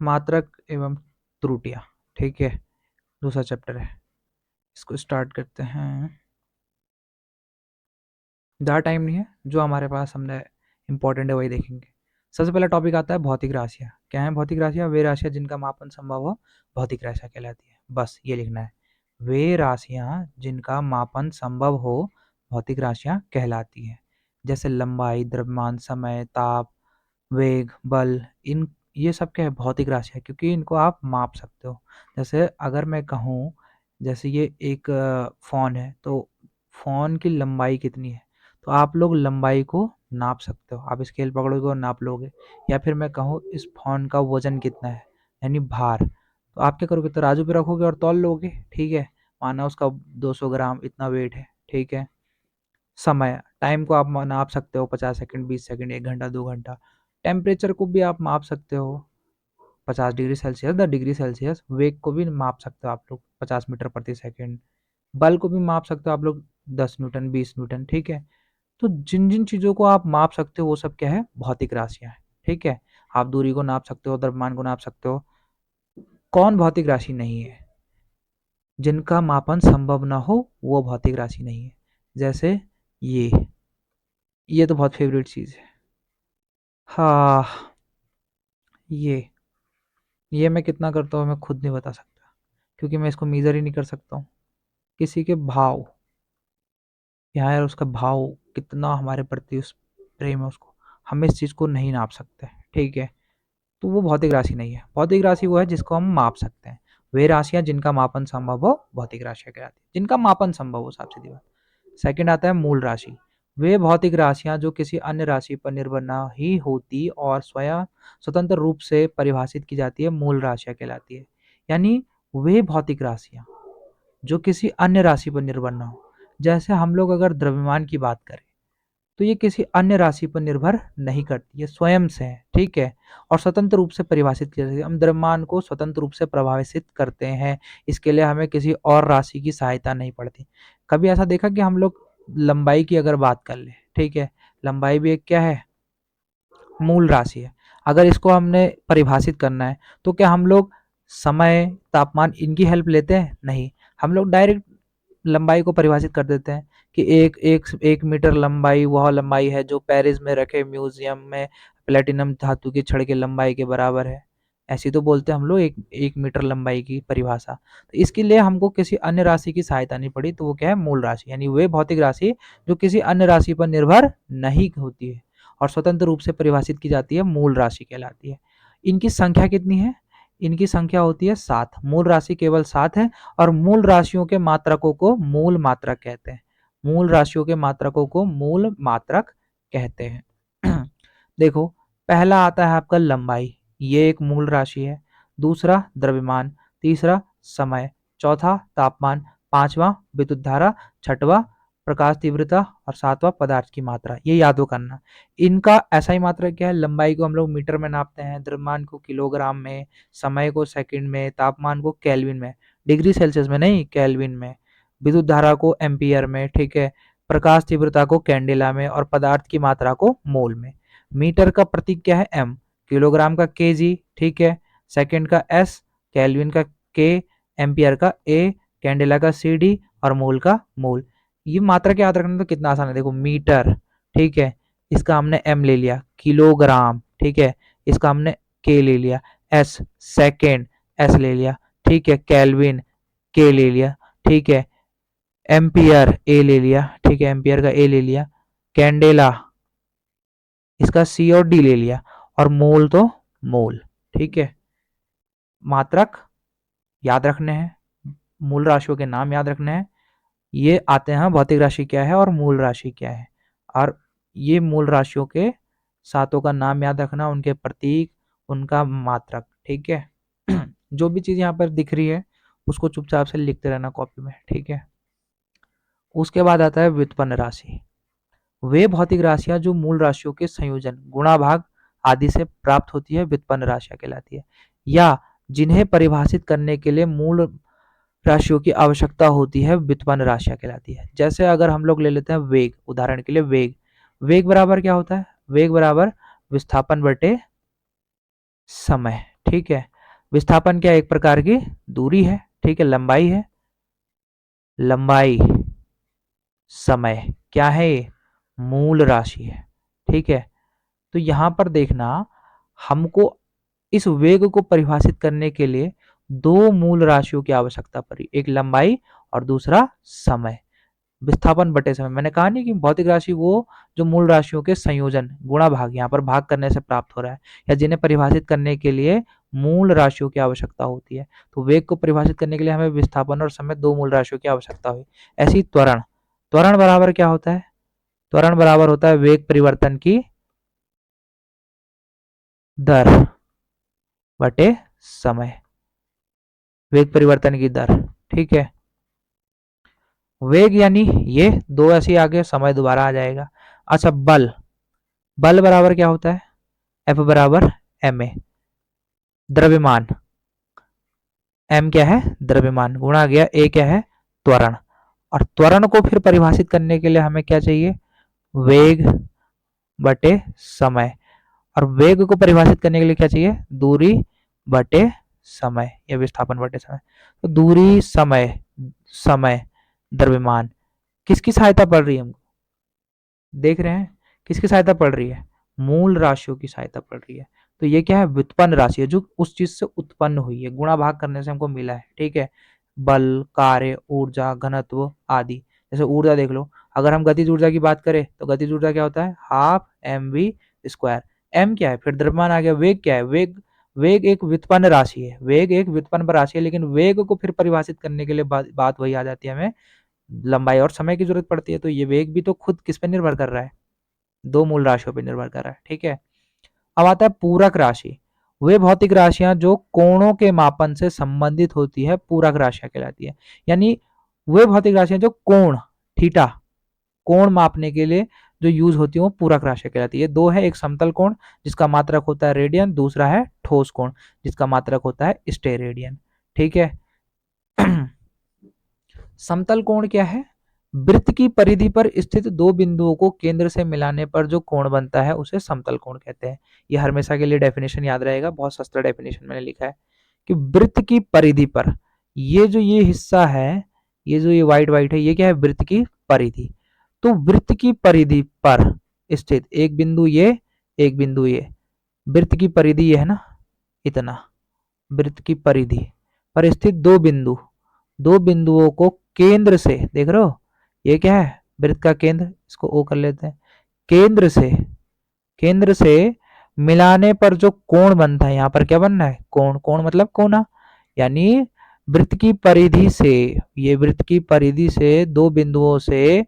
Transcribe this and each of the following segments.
मात्रक एवं त्रुटियां। ठीक है, दूसरा चैप्टर है, इसको स्टार्ट करते हैं। ज़्यादा टाइम नहीं है, जो हमारे पास हमने इंपॉर्टेंट है वही देखेंगे। सबसे पहला टॉपिक आता है भौतिक राशियाँ। क्या है भौतिक राशियाँ? वे राशियाँ जिनका मापन संभव हो भौतिक राशियाँ कहलाती है। बस ये लिखना है, वे राशियाँ जिनका मापन संभव हो भौतिक राशियाँ कहलाती है। जैसे लंबाई, द्रव्यमान, समय, ताप, वेग, बल, इन ये सब क्या है? भौतिक राशियाँ, क्योंकि इनको आप माप सकते हो। जैसे अगर मैं कहूँ, जैसे ये एक फ़ोन है, तो फ़ोन की लंबाई कितनी है? तो आप लोग लंबाई को नाप सकते हो, आप स्केल पकड़ोगे और नाप लोगे। या फिर मैं कहूँ इस फ़ोन का वज़न कितना है, यानी भार, तो आप क्या करोगे? तराजू पे रखोगे और तौल लोगे। ठीक है, माना उसका 200 ग्राम इतना वेट है। ठीक है, समय, टाइम को आप नाप सकते हो, 50 सेकंड, 20 सेकंड, 1 घंटा, 2 घंटा। टेम्परेचर को भी आप माप सकते हो, 50 डिग्री सेल्सियस, 10 डिग्री सेल्सियस। वेग को भी माप सकते हो आप लोग, 50 मीटर प्रति सेकंड। बल को भी माप सकते हो आप लोग, 10 न्यूटन, 20 न्यूटन। ठीक है, तो जिन जिन चीज़ों को आप माप सकते हो वो सब क्या है? भौतिक राशियाँ हैं। ठीक है, आप दूरी को नाप सकते हो, द्रव्यमान को नाप सकते हो। कौन भौतिक राशि नहीं है? जिनका मापन संभव ना हो वो भौतिक राशि नहीं है। जैसे ये तो बहुत फेवरेट चीज़ है। हाँ, ये मैं कितना करता हूँ मैं खुद नहीं बता सकता, क्योंकि मैं इसको मेज़र ही नहीं कर सकता हूँ। किसी के भाव, यार उसका भाव कितना हमारे प्रति उस प्रेम है उसको, हम इस चीज़ को नहीं नाप सकते। ठीक है, तो वो भौतिक राशि नहीं है। भौतिक राशि वो है जिसको हम माप सकते हैं। वे राशियाँ जिनका मापन संभव हो भौतिक राशियाँ कहलाती है, जिनका मापन संभव हो, साफ सीधी बात। सेकंड आता है मूल राशि। वे भौतिक राशियाँ जो किसी अन्य राशि पर निर्भर ना ही होती और स्वयं स्वतंत्र रूप से परिभाषित की जाती है, मूल राशियाँ कहलाती है। यानी वे भौतिक राशियाँ जो किसी अन्य राशि पर निर्भर ना हो। जैसे हम लोग अगर द्रव्यमान की बात करें, तो ये किसी अन्य राशि पर निर्भर नहीं करती, ये स्वयं से है। ठीक है, और स्वतंत्र रूप से परिभाषित किया जाता है। हम द्रव्यमान को स्वतंत्र रूप से प्रभावित करते हैं, इसके लिए हमें किसी और राशि की सहायता नहीं पड़ती। कभी ऐसा देखा कि हम लोग लंबाई की अगर बात कर ले, ठीक है, लंबाई भी एक क्या है? मूल राशि है। अगर इसको हमने परिभाषित करना है, तो क्या हम लोग समय, तापमान इनकी हेल्प लेते हैं? नहीं, हम लोग डायरेक्ट लंबाई को परिभाषित कर देते हैं कि एक मीटर लंबाई वह लंबाई है जो पेरिस में रखे म्यूजियम में प्लेटिनम धातु की छड़ की लंबाई के बराबर है। ऐसी तो बोलते हैं हम लोग, एक मीटर लंबाई की परिभाषा। तो इसके लिए हमको किसी अन्य राशि की सहायता नहीं पड़ी, तो वो क्या है? मूल राशि। यानी वे भौतिक राशि जो किसी अन्य राशि पर निर्भर नहीं होती है और स्वतंत्र रूप से परिभाषित की जाती है, मूल राशि कहलाती है। इनकी संख्या कितनी है? इनकी संख्या होती है 7। मूल राशि केवल 7 है। और मूल राशियों के मात्रकों को मूल मात्रक कहते हैं। मूल राशियों के मात्रकों को मूल मात्रक कहते हैं। देखो, पहला आता है आपका लंबाई, ये एक मूल राशि है। दूसरा द्रव्यमान, तीसरा समय, चौथा तापमान, पांचवा विद्युत धारा, छठवां प्रकाश तीव्रता और सातवां पदार्थ की मात्रा। ये याद करना। इनका SI मात्रक क्या है? लंबाई को हम लोग मीटर में नापते हैं, द्रव्यमान को किलोग्राम में, समय को सेकंड में, तापमान को केल्विन में, डिग्री सेल्सियस में नहीं, केल्विन में, विद्युत धारा को एम्पियर में, ठीक है, प्रकाश तीव्रता को कैंडेला में और पदार्थ की मात्रा को मोल में। मीटर का प्रतीक क्या है? M, किलोग्राम का kg, ठीक है, सेकंड का S, केल्विन का K, एम्पियर का A, कैंडेला का CD और मोल का मोल। ये मात्रक याद रखना तो कितना आसान है। देखो, मीटर, ठीक है, इसका हमने M ले लिया, किलोग्राम, ठीक है, इसका हमने K ले लिया, S सेकेंड, S ले लिया, ठीक है, केल्विन K ले लिया, ठीक है, एम्पियर A ले लिया, ठीक है, एम्पियर का A ले लिया, कैंडेला इसका C और D ले लिया, और मोल तो मोल। ठीक है, मात्रक याद रखने हैं, मूल राशियों के नाम याद रखने हैं। ये आते हैं भौतिक राशि क्या है और मूल राशि क्या है। और ये मूल राशियों के सातों का नाम याद रखना, उनके प्रतीक, उनका मात्रक। ठीक है, जो भी चीज़ यहाँ पर दिख रही है उसको चुपचाप से लिखते रहना कॉपी में। ठीक है, उसके बाद आता है व्युत्पन्न राशि। वे भौतिक राशियां जो मूल राशियों के संयोजन, गुणा भाग आदि से प्राप्त होती है, व्युत्पन्न राशियां कहलाती है। या जिन्हें परिभाषित करने के लिए मूल राशियों की आवश्यकता होती है, व्युत्पन्न राशियां कहलाती है। जैसे अगर हम लोग ले लेते हैं वेग, उदाहरण के लिए वेग, वेग बराबर क्या होता है? वेग बराबर विस्थापन बटे समय। ठीक है। विस्थापन क्या है? एक प्रकार की दूरी है, ठीक है, लंबाई है। लंबाई, समय क्या है? ये मूल राशि है, ठीक है। तो यहां पर देखना, हमको इस वेग को परिभाषित करने के लिए दो मूल राशियों की आवश्यकता पड़ी, एक लंबाई और दूसरा समय। विस्थापन बटे समय, मैंने कहा नहीं कि भौतिक राशि वो जो मूल राशियों के संयोजन गुणा भाग, यहाँ पर भाग करने से प्राप्त हो रहा है, या जिन्हें परिभाषित करने के लिए मूल राशियों की आवश्यकता होती है। तो वेग को परिभाषित करने के लिए हमें विस्थापन और समय दो मूल राशियों की आवश्यकता हुई। ऐसी त्वरण, त्वरण बराबर क्या होता है? त्वरण बराबर होता है वेग परिवर्तन की दर बटे समय, वेग परिवर्तन की दर, ठीक है। वेग यानी ये दो ऐसे आगे, समय दोबारा आ जाएगा। अच्छा, बल, बल बराबर क्या होता है? एफ बराबर एम ए, द्रव्यमान, एम क्या है? द्रव्यमान, गुणा गया ए क्या है? त्वरण। और त्वरण को फिर परिभाषित करने के लिए हमें क्या चाहिए? वेग बटे समय। और वेग को परिभाषित करने के लिए क्या चाहिए? दूरी बटे समय, या विस्थापन बटे समय। तो दूरी, समय, समय, द्रव्यमान, किसकी सहायता पड़ रही है हमको? देख रहे हैं किसकी सहायता पड़ रही है? मूल राशियों की सहायता पड़ रही है। तो ये क्या है? व्युत्पन्न राशि है, जो उस चीज से उत्पन्न हुई है, गुणा भाग करने से हमको मिला है, ठीक है। बल, कार्य, ऊर्जा, घनत्व आदि। जैसे ऊर्जा देख लो, अगर हम गतिज ऊर्जा की बात करें तो गतिज ऊर्जा क्या होता है? Half m v square. M क्या है? फिर द्रव्यमान आ गया। वेग क्या है? वेग, वेग एक व्युत्पन्न राशि है, वेग एक व्युत्पन्न राशि है, लेकिन वेग को फिर परिभाषित करने के लिए बात वही आ जाती है, हमें लंबाई और समय की जरूरत पड़ती है। तो ये वेग भी तो खुद किस पे निर्भर कर रहा है? दो मूल राशियों पर निर्भर कर रहा है, ठीक है। अब आता है पूरक राशि। वे भौतिक राशियां जो कोणों के मापन से संबंधित होती है, पूरक राशियां कहलाती है। यानी वे भौतिक राशियां जो कोण, थीटा, कोण मापने के लिए जो यूज होती है वो पूरक राशियां कहलाती है। दो है, एक समतल कोण जिसका मात्रक होता है रेडियन, दूसरा है ठोस कोण जिसका मात्रक होता है स्टेरेडियन, ठीक है। समतल कोण क्या है? वृत्त की परिधि पर स्थित दो बिंदुओं को केंद्र से मिलाने पर जो कोण बनता है उसे समतल कोण कहते हैं। ये हमेशा के लिए डेफिनेशन याद रहेगा, बहुत सस्ता डेफिनेशन मैंने लिखा है कि वृत्त की परिधि पर, ये जो ये हिस्सा है, ये जो ये वाइट वाइट है, ये क्या है? वृत्त की परिधि। तो वृत्त की परिधि पर स्थित एक बिंदु ये, एक बिंदु ये, वृत्त की परिधि ये है ना, इतना, वृत्त की परिधि पर स्थित दो बिंदु, दो बिंदुओं को केंद्र से, देख रहे हो ये क्या है? वृत्त का केंद्र, इसको ओ कर लेते हैं। केंद्र से, केंद्र से मिलाने पर जो कोण बनता है, यहां पर क्या बनना है? कोण, कोण मतलब कोना। यानी वृत्त की परिधि से, ये वृत्त की परिधि से दो बिंदुओं से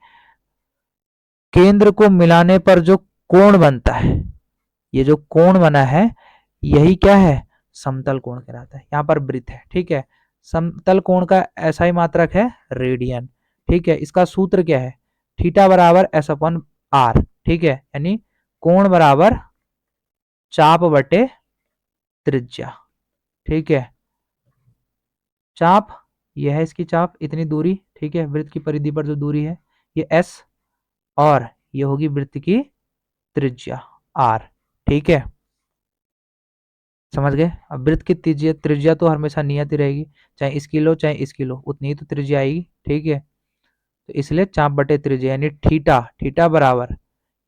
केंद्र को मिलाने पर जो कोण बनता है, ये जो कोण बना है यही क्या है? समतल कोण कहलाता है। यहाँ पर वृत्त है, ठीक है। समतल कोण का ऐसा ही मात्रक है रेडियन, ठीक है। इसका सूत्र क्या है? थीटा बराबर एस अपन आर, ठीक है। यानी कोण बराबर चाप बटे त्रिज्या, ठीक है। चाप, यह है इसकी चाप, इतनी दूरी, ठीक है। वृत्त की परिधि पर जो दूरी है ये एस, और ये होगी वृत्त की त्रिज्या आर, ठीक है। समझ गए? अब वृत्त की त्रिज्या, त्रिज्या तो हमेशा नियत ही रहेगी, चाहे इस किलो चाहे इस किलो, उतनी ही तो त्रिज्या आएगी, ठीक है। तो इसलिए चाप बटे त्रिज्या यानी थीटा, थीटा बराबर,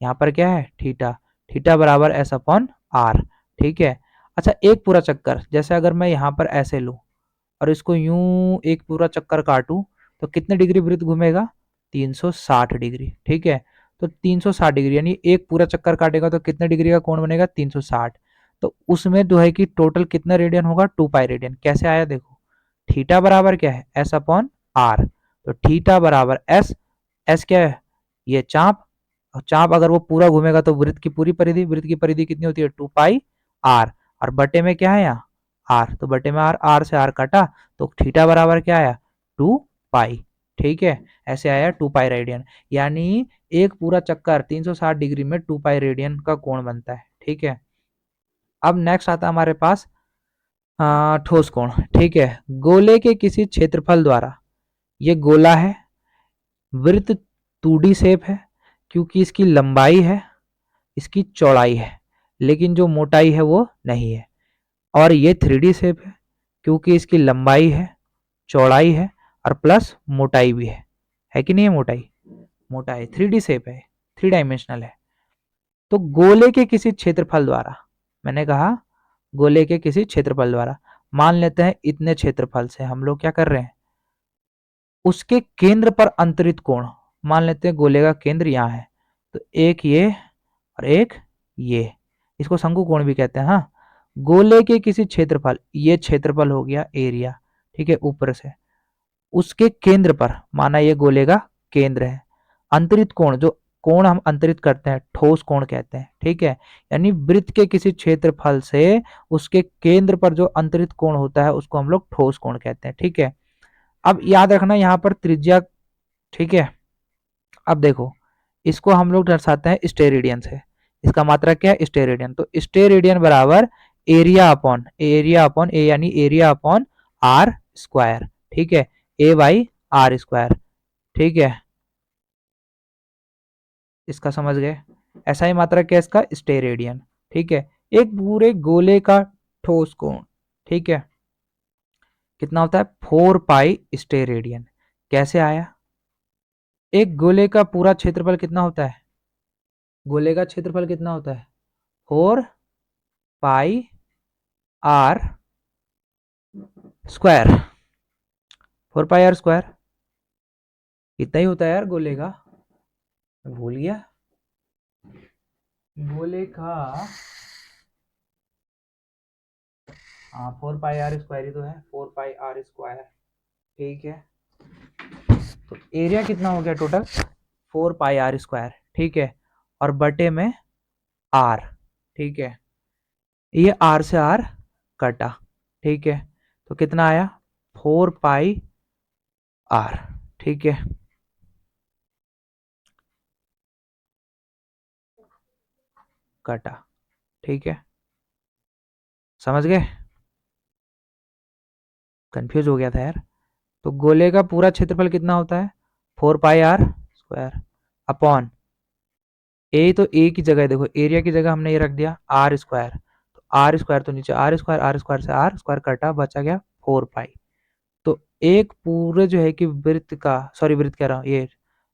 यहाँ पर क्या है? थीटा, थीटा बराबर एस अपॉन आर, ठीक है। अच्छा, एक पूरा चक्कर, जैसे अगर मैं यहाँ पर ऐसे लूं और इसको यूं एक पूरा चक्कर काटूं, तो कितने डिग्री वृत्त घूमेगा? 360 डिग्री, ठीक है। तो 360 डिग्री यानी एक पूरा चक्कर काटेगा तो कितने डिग्री का कोण बनेगा? 360। तो उसमें जो है कि टोटल कितना रेडियन होगा? 2 पाई रेडियन। कैसे आया देखो, थीटा बराबर क्या है? S upon r. तो थीटा बराबर एस, एस क्या है? ये चाप, और चाप अगर वो पूरा घूमेगा तो वृत्त की पूरी परिधि, वृत्त की परिधि कितनी होती है? 2 पाई आर, और बटे में क्या है यहाँ? आर, तो बटे में आर, आर से आर काटा तो थीटा बराबर क्या आया? 2 पाई, ठीक है। ऐसे आया 2 पाई रेडियन, यानी एक पूरा चक्कर 360 डिग्री में 2 पाई रेडियन का कोण बनता है, ठीक है। अब नेक्स्ट आता है हमारे पास ठोस कोण, ठीक है। गोले के किसी क्षेत्रफल द्वारा, ये गोला है, वृत्त 2D शेप है क्योंकि इसकी लंबाई है, इसकी चौड़ाई है, लेकिन जो मोटाई है वो नहीं है। और ये 3D शेप है क्योंकि इसकी लंबाई है, चौड़ाई है और प्लस मोटाई भी है कि नहीं है? मोटा है, 3D शेप है, 3 डायमेंशनल है। तो गोले के किसी क्षेत्रफल द्वारा, मैंने कहा गोले के किसी क्षेत्रफल द्वारा, मान लेते हैं इतने क्षेत्रफल से हम लोग क्या कर रहे हैं, उसके केंद्र पर अंतरित कोण, मान लेते हैं गोले का केंद्र यहाँ है, तो एक ये और एक ये, इसको शंकु कोण भी कहते हैं। हाँ, गोले के किसी क्षेत्रफल, ये क्षेत्रफल हो गया एरिया, ठीक है, ऊपर से उसके केंद्र पर, माना ये गोले का केंद्र है, अंतरित कोण, जो कोण हम अंतरित करते हैं ठोस कोण कहते हैं, ठीक है, यानी वृत्त के किसी क्षेत्रफल से उसके केंद्र पर जो अंतरित कोण होता है उसको हम लोग ठोस कोण कहते हैं, ठीक है। अब याद रखना यहाँ पर त्रिज्या, ठीक है। अब देखो, इसको हम लोग दर्शाते हैं स्टेरेडियन से, इसका मात्रा क्या है? स्टेरेडियन। तो स्टेरेडियन बराबर एरिया अपॉन ए, यानी एरिया अपॉन आर स्क्वायर, ठीक है, ए बाई आर स्क्वायर, ठीक है, इसका समझ गए। ऐसा ही मात्रा क्या है इसका? स्टेरेडियन, ठीक है। एक पूरे गोले का ठोस कोण, ठीक है, कितना होता है? 4 पाई स्टेरेडियन। कैसे आया? एक गोले का पूरा क्षेत्रफल कितना होता है? गोले का क्षेत्रफल कितना होता है? 4 pi R square, 4 pi R square, इतना ही होता है यार गोले का, भूल गया। गोले का, हाँ, 4 पाई आर स्क्वायर ही तो है, 4 पाई आर स्क्वायर, ठीक है। तो एरिया कितना हो गया टोटल? 4 पाई आर स्क्वायर, ठीक है, और बटे में आर, ठीक है, ये आर से आर कटा, ठीक है, तो कितना आया? 4 पाई आर, ठीक है, कटा, ठीक है, समझ गए? कंफ्यूज हो गया था यार। तो गोले का पूरा क्षेत्रफल कितना होता है? 4 पाई आर स्क्वायर अपॉन ए, तो ए की जगह देखो, एरिया की जगह हमने ये रख दिया आर स्क्वायर, तो आर स्क्वायर तो नीचे आर स्क्वायर से आर स्क्वायर कटा, बचा गया 4 पाई। तो एक पूरे जो है कि वृत्त का, सॉरी वृत्त कह रहा हूँ, ये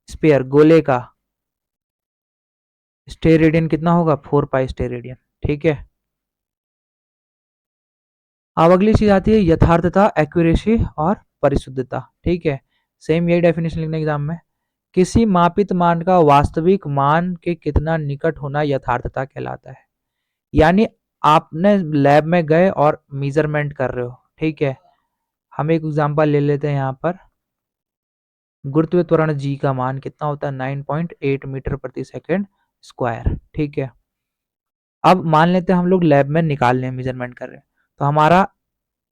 स्पेयर गोले का स्टेरेडियन कितना होगा? 4 पाई स्टेरेडियन, ठीक है। अब अगली चीज आती है यथार्थता, एक्यूरेसी और परिशुद्धता, ठीक है, सेम यही डेफिनेशन लिखने एग्जाम में। किसी मापित मान का वास्तविक मान के कितना निकट होना यथार्थता कहलाता है। यानी आपने लैब में गए और मेजरमेंट कर रहे हो, ठीक है, हम एक एग्जांपल ले लेते हैं यहाँ पर, गुरुत्वीय त्वरण जी का मान कितना होता है? 9.8 मीटर प्रति सेकेंड स्क्वायर, ठीक है। अब मान लेते हैं हम लोग लैब में निकाल रहे हैं, मेजरमेंट कर रहे हैं, तो हमारा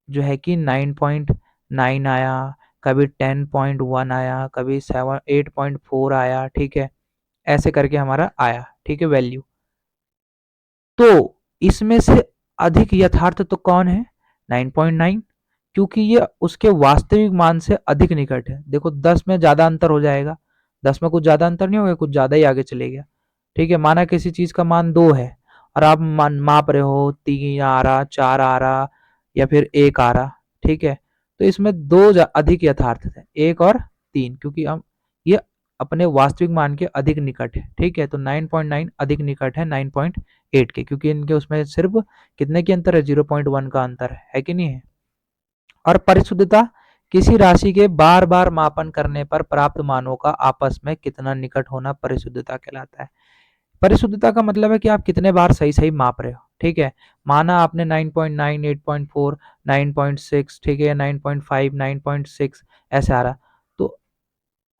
जो है कि 9.9 आया, कभी 10.1 आया, कभी 8.4 आया, ठीक है, ऐसे करके हमारा आया, ठीक है, वैल्यू। तो इसमें से अधिक यथार्थ तो कौन है? 9.9, क्योंकि ये उसके वास्तविक मान से अधिक निकट है। देखो 10 में ज्यादा अंतर हो जाएगा, 10 में कुछ ज्यादा अंतर नहीं होगा, कुछ ज्यादा ही आगे चले गया, ठीक है। माना किसी चीज का मान 2 है और आप माप रहे हो 3 आ रहा, 4 आ रहा या फिर 1 आ रहा, ठीक है, तो इसमें 2 अधिक यथार्थ है, 1 और 3, क्योंकि हम ये अपने वास्तविक मान के अधिक निकट है, ठीक है। तो 9.9 अधिक निकट है 9.8 के, क्योंकि इनके उसमें सिर्फ कितने की अंतर है? 0.1 का अंतर है कि नहीं है। और परिशुद्धता, किसी राशि के बार बार मापन करने पर प्राप्त मानों का आपस में कितना निकट होना परिशुद्धता कहलाता है। परिशुद्धता का मतलब है कि आप कितने बार सही सही माप रहे हो, ठीक है। माना आपने 9.9, 8.4, 9.6, ठीक है, 9.5, 9.6 ऐसे आ रहा, तो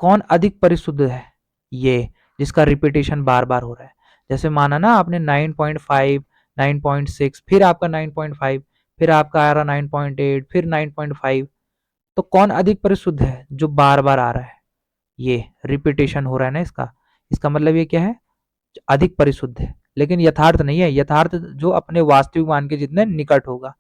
कौन अधिक परिशुद्ध है? ये जिसका रिपीटेशन बार बार हो रहा है। जैसे माना ना आपने 9.5, 9.6, फिर आपका 9.5, फिर आपका आ रहा 9.8, फिर 9.5, तो कौन अधिक परिशुद्ध है? जो बार बार आ रहा है, ये रिपीटेशन हो रहा है ना इसका, इसका मतलब ये क्या है? अधिक परिशुद्ध है। लेकिन यथार्थ नहीं है, यथार्थ जो अपने वास्तविक मान के जितने निकट होगा,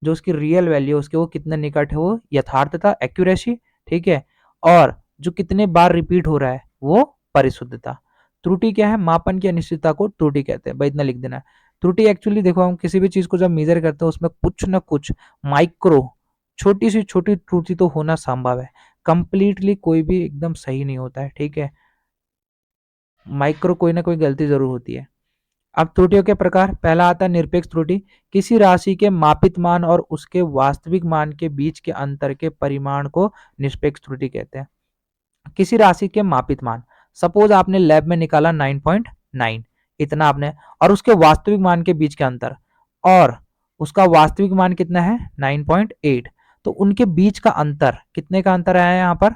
जो उसकी रियल वैल्यू उसके वो कितने निकट है, वो यथार्थता, एक्यूरेसी, ठीक है। और जो कितने बार रिपीट हो रहा है वो परिशुद्धता। त्रुटि क्या है? मापन की अनिश्चितता को त्रुटि कहते हैं, भाई इतना लिख देना। त्रुटि एक्चुअली देखो, हम किसी भी चीज को जब मेजर करते हैं उसमें कुछ ना कुछ माइक्रो, छोटी सी छोटी त्रुटि तो होना संभव है, कंप्लीटली कोई भी एकदम सही नहीं होता है, ठीक है, माइक्रो कोई ना कोई गलती जरूर होती है। अब त्रुटियों के प्रकार, पहला आता है निरपेक्ष त्रुटि, किसी राशि के मापित मान और उसके वास्तविक मान के बीच के अंतर के परिमाण को निरपेक्ष त्रुटि कहते हैं। किसी राशि के मापित मान, सपोज आपने लैब में निकाला 9.9, इतना आपने, और उसके वास्तविक मान के बीच का अंतर, और उसका वास्तविक मान कितना है 9.8, तो उनके बीच का अंतर, कितने का अंतर आया यहाँ पर,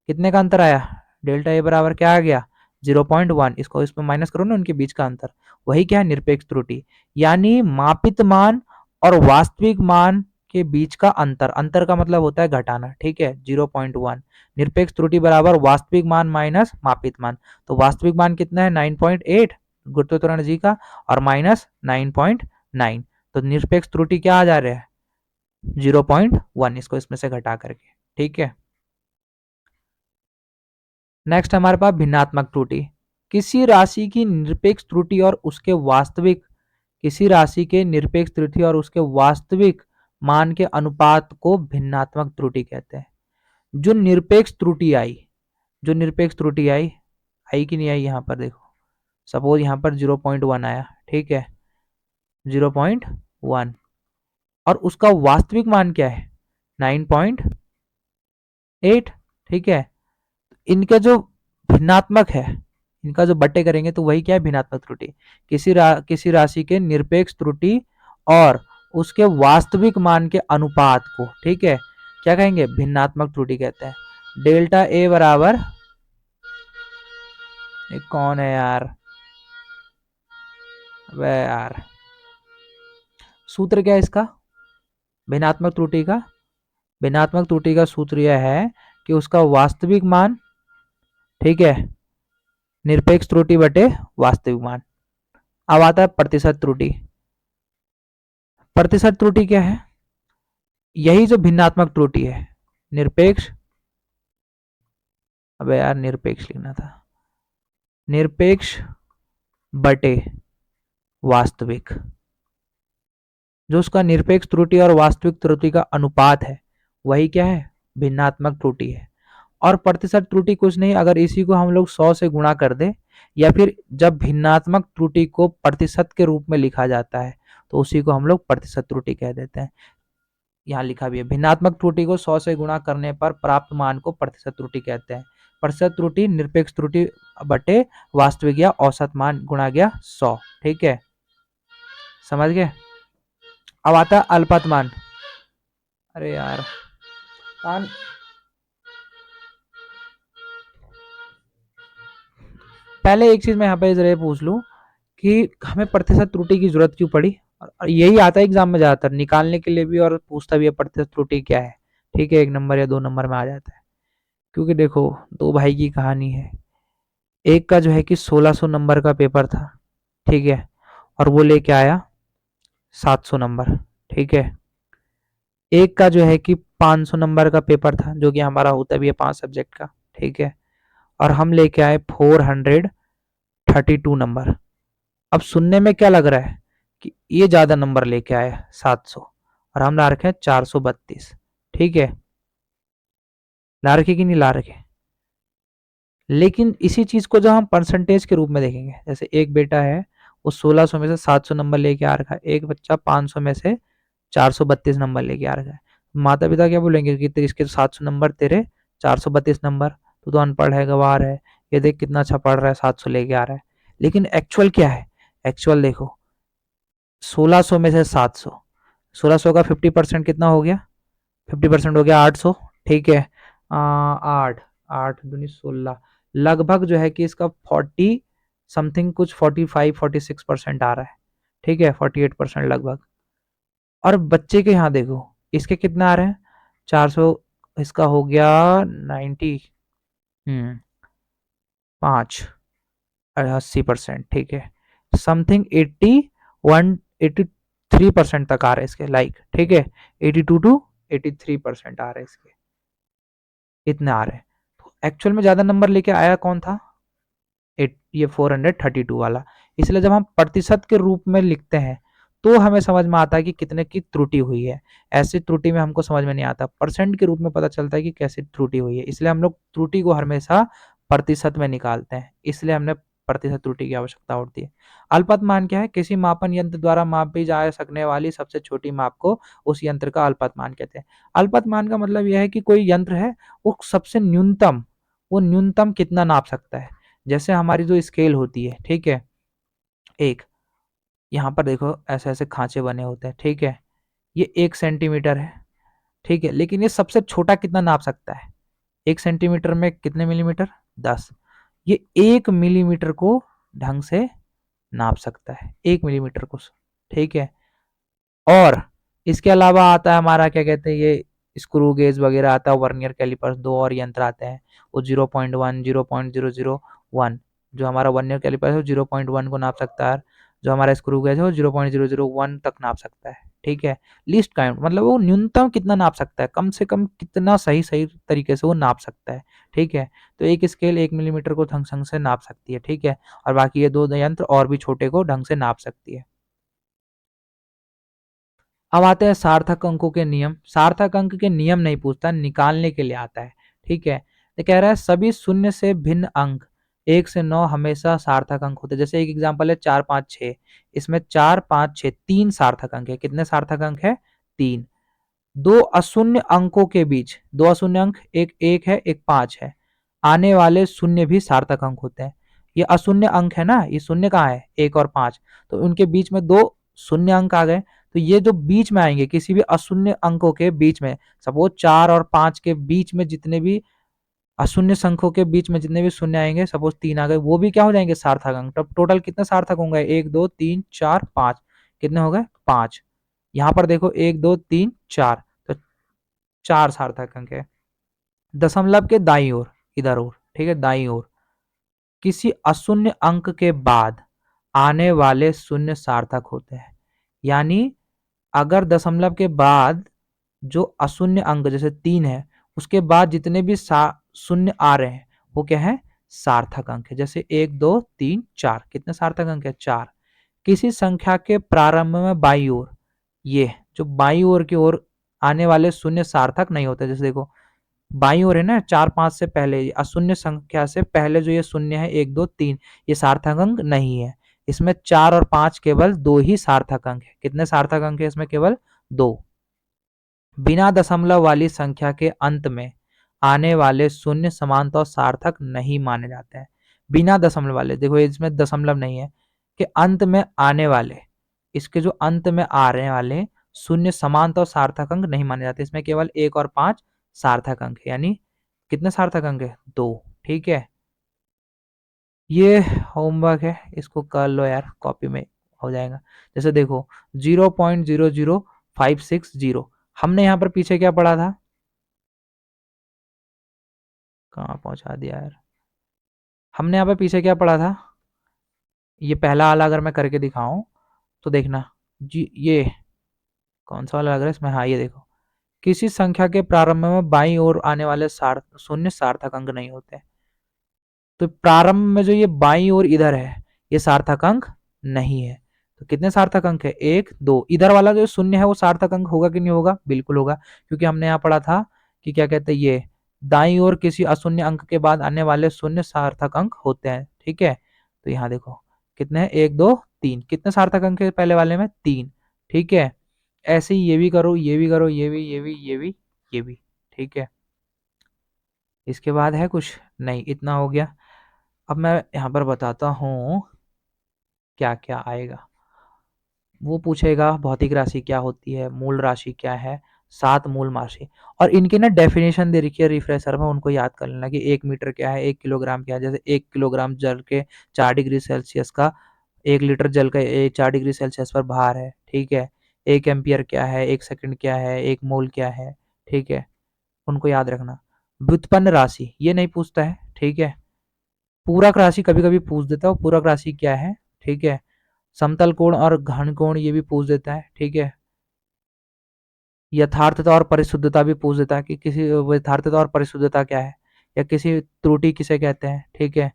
कितने का अंतर आया, डेल्टा ए बराबर क्या आ गया 0.1, इसको इसमें माइनस करो ना, उनके बीच का अंतर, वही क्या है निरपेक्ष त्रुटि। यानी मापित मान और वास्तविक मान के बीच का अंतर, अंतर का मतलब होता है घटाना, ठीक है, 0.1, निरपेक्ष त्रुटि बराबर वास्तविक मान माइनस मापित मान, तो वास्तविक मान कितना है 9.8 गुरुत्वाकर्षण जी का, और माइनस 9.9, तो निरपेक्ष त्रुटि क्या आ जा रहा है 0.1, इसको इसमें से घटा करके, ठीक है। नेक्स्ट हमारे पास भिन्नात्मक त्रुटि, किसी राशि की निरपेक्ष त्रुटि और उसके वास्तविक, किसी राशि के निरपेक्ष त्रुटि और उसके वास्तविक मान के अनुपात को भिन्नात्मक त्रुटि कहते हैं। जो निरपेक्ष त्रुटि आई, जो निरपेक्ष त्रुटि आई, आई कि नहीं आई, यहाँ पर देखो, सपोज यहाँ पर 0.1 आया, ठीक है, 0.1, और उसका वास्तविक मान क्या है 9.8, ठीक है, इनका जो भिन्नात्मक है, इनका जो बट्टे करेंगे तो वही क्या है भिन्नात्मक त्रुटि, किसी राशि के निरपेक्ष त्रुटि और उसके वास्तविक मान के अनुपात को, ठीक है, क्या कहेंगे भिन्नात्मक त्रुटि कहते हैं। डेल्टा ए बराबर, ये कौन है यार, वे यार, सूत्र क्या है इसका भिन्नात्मक त्रुटि का, भिन्नात्मक त्रुटि का सूत्र यह है कि उसका वास्तविक मान, ठीक है, निरपेक्ष त्रुटि बटे वास्तविक मान। अब आता है प्रतिशत त्रुटि, प्रतिशत त्रुटि क्या है, यही जो भिन्नात्मक त्रुटि है, निरपेक्ष, अबे यार निरपेक्ष लिखना था, निरपेक्ष बटे वास्तविक, जो उसका निरपेक्ष त्रुटि और वास्तविक त्रुटि का अनुपात है वही क्या है भिन्नात्मक त्रुटि है। और प्रतिशत त्रुटि कुछ नहीं, अगर इसी को हम लोग 100 से गुणा कर दे, या फिर जब भिन्नात्मक त्रुटि को प्रतिशत के रूप में लिखा जाता है तो उसी को हम लोग प्रतिशत त्रुटि कह देते हैं। यहाँ लिखा भी है, भिन्नात्मक त्रुटि को 100 से गुणा करने पर प्राप्त मान को प्रतिशत त्रुटि कहते हैं। प्रतिशत त्रुटि निरपेक्ष त्रुटि बटे वास्तविक या औसत मान गुणा गया 100, ठीक है, समझ गए। अब आता है अल्पतमान, अरे यार कान, पहले एक चीज मैं यहाँ पे जरा पूछ लूं कि हमें प्रतिशत त्रुटि की जरूरत क्यों पड़ी, और यही आता है एग्जाम में ज्यादातर निकालने के लिए भी, और पूछता भी है प्रतिशत त्रुटि क्या है, ठीक है, 1 नंबर या 2 नंबर में आ जाता है। क्योंकि देखो दो भाई की कहानी है, एक का जो है कि 1600 नंबर का पेपर था, ठीक है, और वो लेके आया 700 नंबर, ठीक है, एक का जो है कि 500 नंबर का पेपर था, जो कि हमारा होता भी है 5 सब्जेक्ट का, ठीक है, और हम लेके आए 432 नंबर। अब सुनने में क्या लग रहा है कि ये ज्यादा नंबर लेके आए 700, और हम ला रखे हैं 432, ठीक है, ला रखे कि नहीं ला रखे, लेकिन इसी चीज को जब हम परसेंटेज के रूप में देखेंगे, जैसे एक बेटा है वो 1600 में से 700 नंबर लेके आ रखा है, एक बच्चा 500 में से 432 नंबर लेके आ रखा है, माता पिता क्या बोलेंगे कि तेरे इसके 700 नंबर, तेरे 432 नंबर, तू तो अनपढ़ है, गवार है, ये देख कितना अच्छा पढ़ रहा है 700 लेके आ रहा है। लेकिन एक्चुअल क्या है, एक्चुअल देखो 1600 में से 700, 1600 का 50% कितना हो गया, 50% हो गया 800, ठीक है, आठ, आठ दूनी 16, लगभग जो है कि इसका 40 समथिंग, कुछ 45-46% आ रहा है, ठीक है, 48% लगभग। और बच्चे के यहाँ देखो इसके कितना आ रहे हैं 400, इसका हो गया 90, 5, 80%, ठीक है, समथिंग 83% तक आ रहे हैं इसके, लाइक, ठीक है, 82 to 83% आ रहे हैं इसके, इतने आ रहे हैं। तो एक्चुअल में ज्यादा नंबर लेके आया कौन था, ये 432 वाला, इसलिए जब हम प्रतिशत के रूप में लिखते हैं तो हमें समझ में आता है कि कितने की त्रुटि हुई है। ऐसी त्रुटि में हमको समझ में नहीं आता, परसेंट के रूप में पता चलता है कि कैसी त्रुटि हुई है। इसलिए हम लोग त्रुटि को हमेशा प्रतिशत में निकालते हैं, इसलिए हमने प्रतिशत त्रुटि की आवश्यकता होती है। अल्पतमान क्या है? किसी मापन यंत्र द्वारा मापी जा सकने वाली सबसे छोटी माप को उस यंत्र का अल्पतमान कहते हैं। अल्पतमान का मतलब यह है कि कोई यंत्र है, वो सबसे न्यूनतम, वो न्यूनतम कितना नाप सकता है। जैसे हमारी जो स्केल होती है, ठीक है, एक यहाँ पर देखो ऐसे ऐसे खांचे बने होते हैं, ठीक है, ये 1 सेंटीमीटर है, ठीक है, लेकिन ये सबसे छोटा कितना नाप सकता है? 1 सेंटीमीटर में कितने मिलीमीटर? 10। ये 1 मिलीमीटर को ढंग से नाप सकता है, 1 मिलीमीटर को, ठीक है। और इसके अलावा आता है हमारा क्या कहते हैं, ये स्क्रू गेज वगैरह आता है, वर्नियर कैलिपर्स, दो और यंत्र आते हैं, वो 0.1, 0.001, जो हमारा वर्नियर कैलिपर है वो 0.1 को नाप सकता है, जो हमारा स्क्रू गेज है वो 0.001 तक नाप सकता है, ठीक है। लीस्ट काउंट मतलब वो न्यूनतम कितना नाप सकता है, कम से कम कितना सही सही तरीके से वो नाप सकता है, ठीक है। तो एक स्केल 1 मिलीमीटर को ढंग से नाप सकती है, ठीक है, और बाकी ये दो यंत्र और भी छोटे को ढंग से नाप सकती है। अब आते हैं सार्थक अंकों के नियम। सार्थक अंक के नियम नहीं पूछता, निकालने के लिए आता है, ठीक है। तो कह रहा है सभी शून्य से भिन्न अंक 1 से 9 हमेशा सार्थक अंक होते हैं। जैसे एक एग्जांपल है 4, 5, 6, इसमें 4, 5, 6 तीन सार्थक अंक है। कितने सार्थक अंक है? 3। दो अशून्य अंकों के बीच, दो अशून्य अंक, एक 1 है, एक 5 है, आने वाले शून्य भी सार्थक अंक होते हैं। ये अशून्य अंक है ना, ये शून्य कहाँ है? 1 और 5, तो उनके बीच में दो शून्य अंक आ गए, तो ये जो बीच में आएंगे किसी भी अशून्य अंकों के बीच में, सपोज 4 और 5 के बीच में जितने भी अशून्य संख्यों के बीच में जितने भी शून्य आएंगे, सपोज 3 आ गए, वो भी क्या हो जाएंगे? सार्थक अंक। तब टोटल कितने सार्थक होंगे? 1 2 3 4 5, कितने हो गए? 5। यहाँ पर देखो 1 2 3 4, तो 4 सार्थक अंक है। दशमलव के दाईं ओर, इधर ओर, ठीक है, दाईं ओर किसी अशून्य अंक के बाद आने वाले शून्य सार्थक होते हैं। यानी अगर दशमलव के बाद जो अशून्य अंक जैसे 3 है, उसके बाद जितने भी शून्य आ रहे हैं वो क्या है? सार्थक अंक है। जैसे 1 2 3 4, कितने सार्थक अंक है? 4। किसी संख्या के प्रारंभ में बाईं ओर, ये जो बाईं ओर की ओर आने वाले शून्य सार्थक नहीं होते। जैसे देखो बाईं ओर है ना, 4 5 से पहले अशून्य संख्या से पहले जो ये शून्य है 1 2 3, ये सार्थक अंक नहीं है। इसमें 4 और 5 केवल दो ही सार्थक अंक है। कितने सार्थक अंक है इसमें? केवल दो। बिना दशमलव वाली संख्या के अंत में आने वाले शून्य समानतः सार्थक नहीं माने जाते हैं। बिना दशमलव वाले, देखो इसमें दशमलव नहीं है, कि अंत में आने वाले, इसके जो अंत में आने वाले शून्य समानतः सार्थक अंक नहीं माने जाते। इसमें केवल 1 और 5 सार्थक अंक है। यानी कितने सार्थक अंक है? 2, ठीक है। ये होमवर्क है, इसको कर लो यार, कॉपी में हो जाएगा। जैसे देखो 0.00560, हमने यहाँ पर पीछे क्या पढ़ा था? कहाँ पहुंचा दिया यार, हमने यहाँ पे पीछे क्या पढ़ा था? ये पहला वाला अगर मैं करके दिखाऊं तो देखना जी, ये कौन सा वाला लग रहा है इसमें? हाँ ये देखो, किसी संख्या के प्रारंभ में बाईं ओर आने वाले शून्य सार्थक अंक नहीं होते। तो प्रारंभ में जो ये बाईं ओर इधर है, ये सार्थक अंक नहीं है। तो कितने सार्थक अंक है? 1 2। इधर वाला जो शून्य है वो सार्थक अंक होगा कि नहीं होगा? बिल्कुल होगा, क्योंकि हमने यहाँ पढ़ा था कि क्या कहते हैं, ये दाईं ओर किसी अशून्य अंक के बाद आने वाले शून्य सार्थक अंक होते हैं, ठीक है। तो यहाँ देखो कितने हैं? 1 2 3, कितने सार्थक अंक है पहले वाले में? 3, ठीक है। ऐसे ही ये भी करो, ये भी करो, ये भी, ये भी, ये भी, ये भी, ठीक है। इसके बाद है कुछ नहीं, इतना हो गया। अब मैं यहाँ पर बताता हूँ क्या क्या आएगा। वो पूछेगा भौतिक राशि क्या होती है, मूल राशि क्या है, 7 मूल राशि, और इनकी ना डेफिनेशन दे रखी है रिफ्रेशर में, उनको याद कर लेना कि 1 मीटर क्या है, 1 किलोग्राम क्या है। जैसे 1 किलोग्राम जल के 4 डिग्री सेल्सियस का, 1 लीटर जल का 4 डिग्री सेल्सियस पर भार है, ठीक है। 1 एम्पियर क्या है, 1 सेकंड क्या है, 1 मोल क्या है, ठीक है, उनको याद रखना। व्युत्पन्न राशि ये नहीं पूछता है, ठीक है। पूरक राशि कभी कभी पूछ देता है, पूरक राशि क्या है, ठीक है। समतल कोण और घन कोण ये भी पूछ देता है, ठीक है। यथार्थता और परिशुद्धता भी पूछ देता है कि किसी यथार्थता और परिशुद्धता क्या है, या किसी त्रुटि किसे कहते हैं, ठीक है।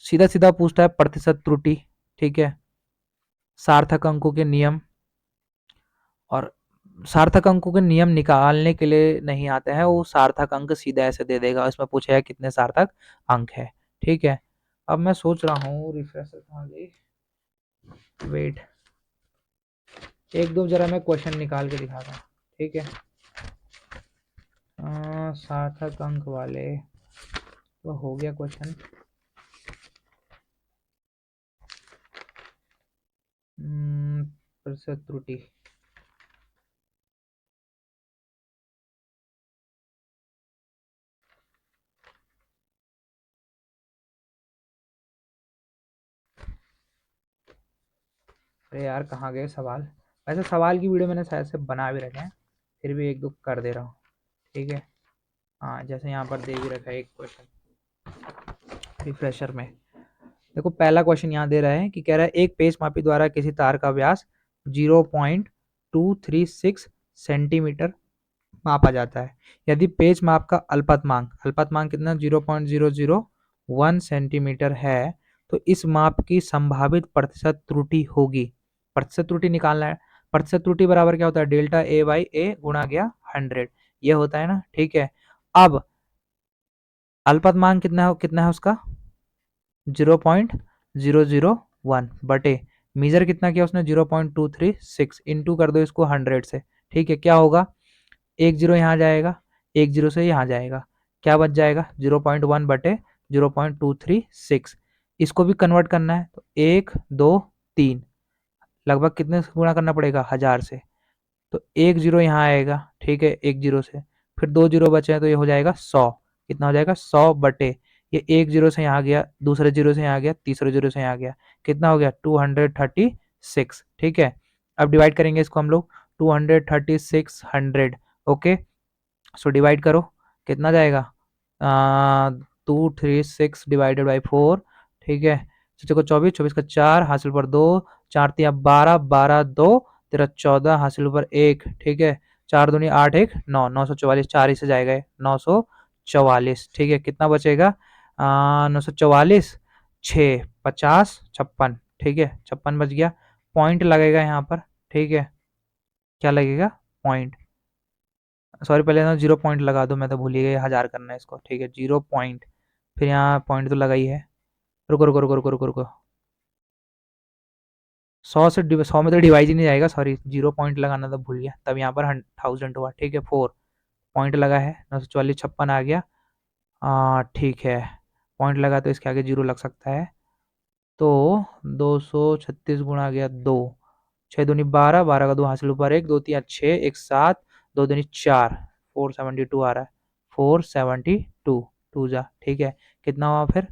सीधा सीधा पूछता है प्रतिशत त्रुटि, ठीक है। सार्थक अंकों के नियम, और सार्थक अंकों के नियम निकालने के लिए नहीं आते हैं, वो सार्थक अंक सीधा ऐसे दे देगा, इसमें पूछा है कितने सार्थक अंक है। ठीक है। अब मैं सोच रहा हूँ रिफ्रेश कहाँ गई, वेट, एक दो जरा मैं क्वेश्चन निकाल के दिखाता हूँ। ठीक है। सार्थक अंक वाले तो हो गया क्वेश्चन। प्रतिशत त्रुटि, अरे यार कहाँ गए सवाल। वैसे सवाल की वीडियो मैंने शायद से बना भी रखे हैं, फिर भी एक दो कर दे रहा हूँ। ठीक है। हाँ, जैसे यहाँ पर दे भी रखा है एक क्वेश्चन रिफ्रेशर में। देखो पहला क्वेश्चन यहाँ दे रहा है कि कह रहा है एक पेच मापी द्वारा किसी तार का व्यास 0.236 सेंटीमीटर मापा जाता है। यदि पेच माप का अल्पतमांक कितना 0.001 सेंटीमीटर है, तो इस माप की संभावित प्रतिशत त्रुटि होगी। प्रतिशत त्रुटि निकालना है। प्रतिशत त्रुटि बराबर क्या होता है, डेल्टा ए बाई ए गुणा गया 100, ये होता है ना। ठीक है। अब अल्पतमांक कितना है उसका 0.001 बटे मीजर कितना किया उसने 0.236 इंटू कर दो इसको 100 से। ठीक है। क्या होगा, एक जीरो यहाँ जाएगा, एक जीरो से यहाँ जाएगा, क्या बच जाएगा 0.1 बटे 0.236। इसको भी कन्वर्ट करना है तो 1 2 3 लगभग कितने से गुणा करना पड़ेगा 1000 से, तो एक जीरो यहाँ आएगा। ठीक है, एक जीरो से फिर दो जीरो बचे हैं तो ये हो जाएगा 100। कितना हो जाएगा 100 बटे ये एक जीरो से यहाँ गया, दूसरे जीरो से यहाँ गया, तीसरे जीरो से यहाँ गया, कितना हो गया 236। ठीक है। अब डिवाइड करेंगे इसको हम लोग 236 100। ओके, सो डिवाइड करो, कितना जाएगा 236 डिवाइडेड बाई 4। ठीक है। सोचो को 24, 24 का 4 हासिल पर 2, 4 तिया 12, 12 2 तेरा 14 हासिल पर 1। ठीक है। 4 दूनी 8 1 9, 944, 4 ही से जाएगा 944। ठीक है। कितना बचेगा 944 6 50 56। ठीक है, 56 बच गया। पॉइंट लगेगा यहाँ पर। ठीक है, क्या लगेगा पॉइंट, सॉरी पहले ना 0 पॉइंट लगा दो, मैं तो भूल ही गया 1000 करना है इसको। ठीक है, 0 पॉइंट, फिर यहाँ पॉइंट तो लगा ही है। रुको रुको रुको रुको रुको रुको, 100 में तो डिवाइड ही नहीं जाएगा, सॉरी 0 पॉइंट लगाना तो भूल गया, तब यहाँ पर 1000 हुआ। ठीक है, 4 पॉइंट लगा है, 944 56 आ गया। ठीक है, पॉइंट लगा तो इसके आगे जीरो लग सकता है, तो 236 गुणा गया 2, 6 दूनी 12, 12 का 2 हासिल ऊपर 1, 2 तिया 6 1 7, 2 दूनी 4, 472 आ रहा है, 472 टू जा। ठीक है, कितना हुआ फिर,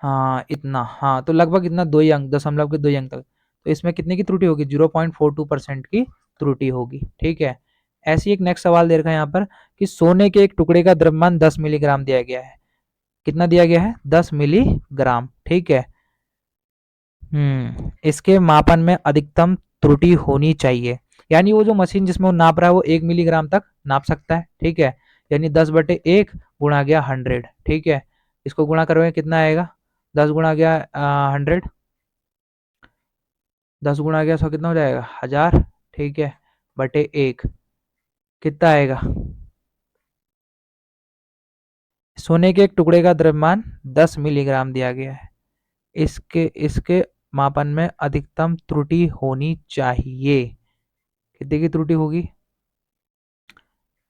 हाँ इतना, हाँ तो लगभग इतना, दो ही अंक, दशमलव के 2 ही अंक तक। तो इसमें कितने की त्रुटि होगी 0.42% की त्रुटि होगी। ठीक है। ऐसी एक नेक्स्ट सवाल दे रखा है यहाँ पर कि सोने के एक टुकड़े का द्रव्यमान 10 मिलीग्राम दिया गया है। कितना दिया गया है 10 मिलीग्राम। ठीक है। इसके मापन में अधिकतम त्रुटि होनी चाहिए, यानी वो जो मशीन जिसमें वो नाप रहा है वो 1 मिलीग्राम तक नाप सकता है। ठीक है, यानी 10 बटे 1 गुणा गया 100। ठीक है, इसको गुणा करोगे कितना आएगा, 10 गुणा गया 100, 10 गुणा गया 100, कितना हो जाएगा 1000। ठीक है, बटे 1 कितना आएगा, सोने के एक टुकड़े का द्रव्यमान 10 मिलीग्राम दिया गया है, इसके इसके मापन में अधिकतम त्रुटि होनी चाहिए। कितने की त्रुटि होगी,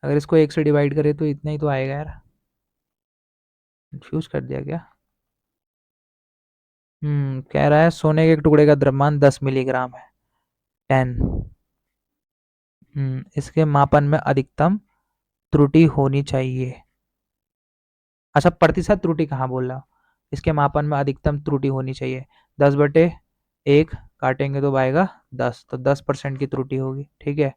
अगर इसको 1 से डिवाइड करें तो इतना ही तो आएगा यार, कंफ्यूज कर दिया क्या। कह रहा है सोने के एक टुकड़े का द्रव्यमान 10 मिलीग्राम है, 10। इसके मापन में अधिकतम त्रुटि होनी चाहिए। अच्छा, प्रतिशत त्रुटि कहाँ बोल रहा हूँ, इसके मापन में अधिकतम त्रुटि होनी चाहिए। 10 बटे 1 काटेंगे तो आएगा 10, तो 10% की त्रुटि होगी। ठीक है।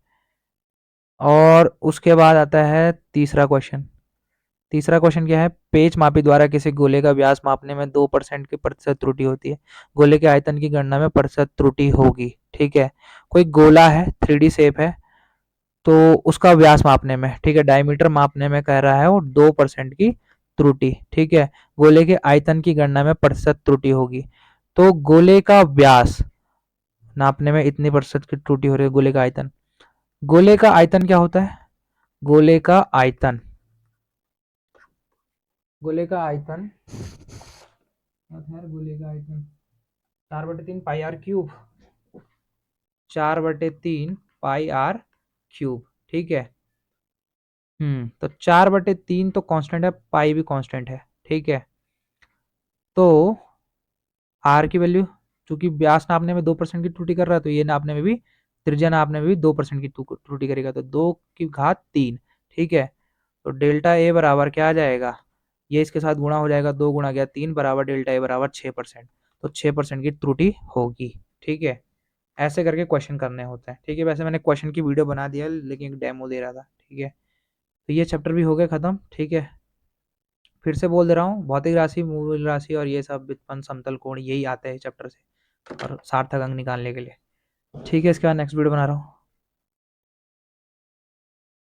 और उसके बाद आता है तीसरा क्वेश्चन। तीसरा क्वेश्चन क्या है, पेच मापी द्वारा किसी गोले का व्यास मापने में 2% की प्रतिशत त्रुटि होती है, गोले के आयतन की गणना में प्रतिशत त्रुटि होगी। ठीक है, कोई गोला है 3D शेप है, तो उसका व्यास मापने में, ठीक है, डायमीटर मापने में कह रहा है वो 2% की त्रुटि। ठीक है, गोले के आयतन की गणना में प्रतिशत त्रुटि होगी, तो गोले का व्यास नापने में इतनी प्रतिशत की त्रुटि हो रही है। गोले का आयतन, गोले का आयतन क्या होता है? गोले का आयतन, गोले का आयतन गोले का आयतन 4/3 पाई r क्यूब, 4/3 पाई r क्यूब, ठीक है। तो 4/3 तो कांस्टेंट है, पाई भी कांस्टेंट है, ठीक है। तो आर की वैल्यू, चूंकि व्यास नापने में 2% की त्रुटि कर रहा है, तो ये नापने में भी, त्रिज्या नापने में भी 2% की त्रुटि करेगा, तो 2 की घात 3, ठीक है। तो डेल्टा ए बराबर क्या आ जाएगा? ये इसके साथ गुणा हो जाएगा, 2 गुणा गया 3 बराबर डेल्टा ए बराबर 6%। तो 6% की त्रुटि होगी, ठीक है। ऐसे करके क्वेश्चन करने होते हैं, ठीक है। वैसे मैंने क्वेश्चन की वीडियो बना दिया, लेकिन एक डेमो दे रहा था, ठीक है। तो ये चैप्टर भी हो गया खत्म, ठीक है। फिर से बोल दे रहा हूँ, भौतिक राशि, मूल राशि और ये सब व्युत्पन्न, समतल कोण, यही आते हैं चैप्टर से और सार्थक अंक निकालने के लिए, ठीक है। इसके बाद नेक्स्ट वीडियो बना रहा हूँ।